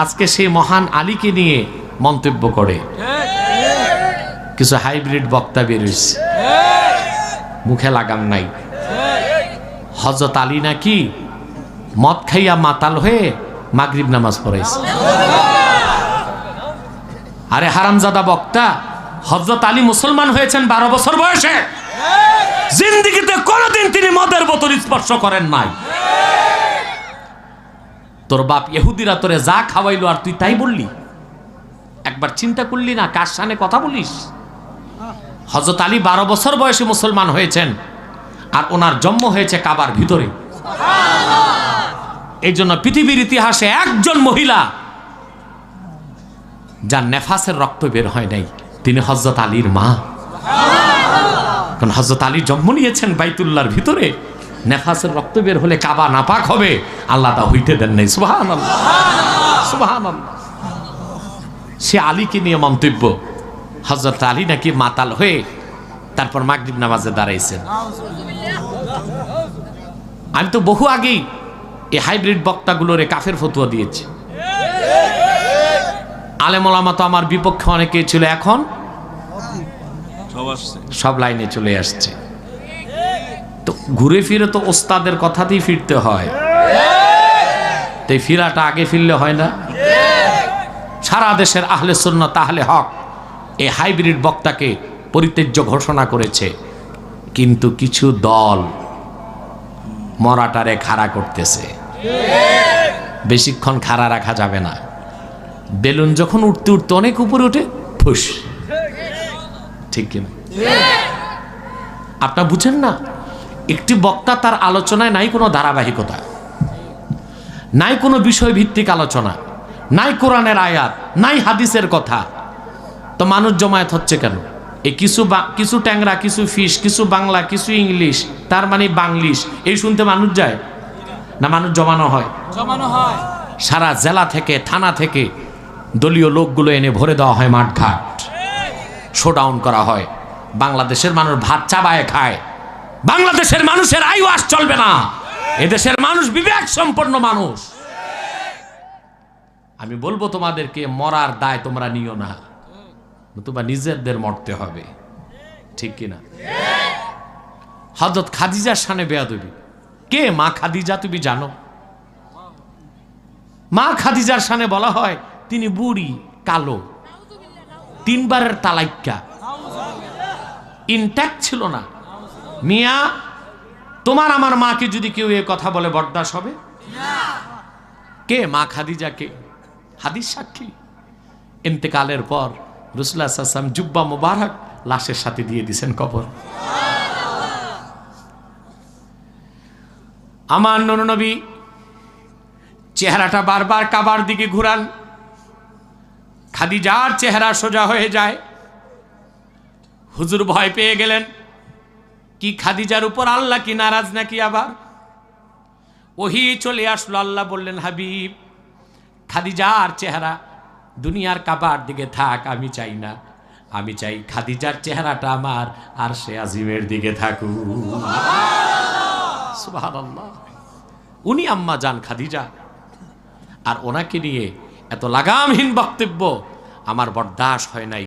আজকে সেই মহান আলীকে নিয়ে মন্তব্য করে কিছু হাইব্রিড বক্তা বেরিয়েছে, মুখে লাগাম নাই। হযরত আলী নাকি মদ খাইয়া মাতাল হয়ে মাগরিব নামাজ পড়াইছে। আরে হারামজাদা বক্তা, হযরত আলী মুসলমান হয়েছেন 12 বছর বয়সে, জিন্দেগিতে কোনোদিন তিনি মদের বোতল স্পর্শ করেন নাই। তোর বাপ ইহুদিরা তোরে যা খাওয়াইলো আর তুই তাই বললি? একবার চিন্তা করলি না কার সামনে কথা বলিস? হযরত আলী 12 বছর বয়সে মুসলমান হয়েছেন, আর ওনার জন্ম হয়েছে কাবার ভিতরে। এই জন্য পৃথিবীর ইতিহাসে একজন মহিলা যার নেফাসের রক্ত বের হয় নাই, তিনি হযরত আলীর মা। কারণ হযরত আলী জন্ম নিয়েছেন বাইতুল্লাহর ভিতরে, নেফাসের রক্ত বের হলে কাবা নাপাক হবে, আল্লাহ তা হইতে দেন নাই। সুবহানাল্লাহ, সুবহানাল্লাহ। সে আলীকে নিয়ে মন্তব্য, হযরত আলী নাকি মাতাল হয়ে তারপর মাগরিব নামাজে দাঁড়াইছেন। আমি তো বহু আগেই এই হাইব্রিড বক্তাগুলোরে কাফের ফতোয়া দিয়েছি। আলেম ওলামা তো আমার বিপক্ষে অনেকেই ছিল, এখন সব লাইনে চলে আসছে। তো ঘুরে ফিরে তো ওস্তাদের কথাতেই ফিরতে হয়, তাই ফিরাটা আগে ফিরলে হয় না? সারা দেশের আহলে সুন্নাত আহলে হক এই হাইব্রিড বক্তাকে পরিত্যাজ্য ঘোষণা করেছে, কিন্তু কিছু দল মরাটারে খাড়া করতেছে। বেশিক্ষণ খাড়া রাখা যাবে না। বেলুন যখন উঠতে উঠতে অনেক উপরে ওঠে, ফুস, ঠিক কিনা? আপনারা বুঝেন না, একটি বক্তা তার আলোচনায় নাই কোনো ধারাবাহিকতা, নাই কোনো বিষয় ভিত্তিক আলোচনা, নাই কোরআনের আয়াত, নাই হাদিসের কথা, তো মানুষ জমায়েত হচ্ছে কেন? এই কিছু ট্যাংরা, কিছু ফিস, কিছু বাংলা, কিছু ইংলিশ, তার মানে বাংলিশ, এই শুনতে মানুষ যায় না? মানুষ জমানো হয়। সারা জেলা থেকে, থানা থেকে দলীয় লোকগুলো এনে ভরে দেওয়া হয় মাঠঘাট, শোডাউন করা হয়। বাংলাদেশের মানুষ ভাত চাবায় খায়। বাংলাদেশের মানুষের আইওয়াস চলবে না। এদেশের মানুষ বিবেক সম্পন্ন মানুষ। আমি বলবো তোমাদেরকে, মরার দায় তোমরা নিও না, নতুবা নিজেদের মরতে হবে, ঠিক কিনা? হযরত খাদিজার শানে বেয়াদবি। কে মা খাদিজা তুমি জানো? মা খাদিজার শানে বলা হয় তিনি বুড়ি, কালো, 3 বারের তালাক্কা, ইনট্যাক্ট ছিল না। মিয়া, তোমার আমার মাকে যদি কেউ এ কথা বলে বরদাস্ত হবে? কে মা খাদিজা? কে? হাদিস সাক্ষী। ইন্তেকালের পর রাসূলুল্লাহ সাল্লাল্লাহু আলাইহি ওয়াসাল্লাম জুব্বা মুবারক লাশের সাথে দিয়ে দিয়েছেন কবর। আমার নবী চেহারাটা বারবার কাবার দিকে ঘুরান, খাদিজার চেহারা সোজা হয়ে যায়। হুজুর ভয় পেয়ে গেলেন, কি খাদিজার উপর আল্লাহ কি নারাজ নাকি? আবার ওহী চলে আসলো, আল্লাহ বললেন, হাবিব, খাদিজার চেহারা দুনিয়ার কাবার দিকে থাক, আমি চাই না। আমি চাই খাদিজার চেহারাটা আমার আরশে আজিমের দিকে থাকুক। সুবহানাল্লাহ। উনি আম্মা জান খাদিজা, আর ওনাকে নিয়ে এত লাগামহীন বক্তব্য আমার বরদাস্ত হয় নাই।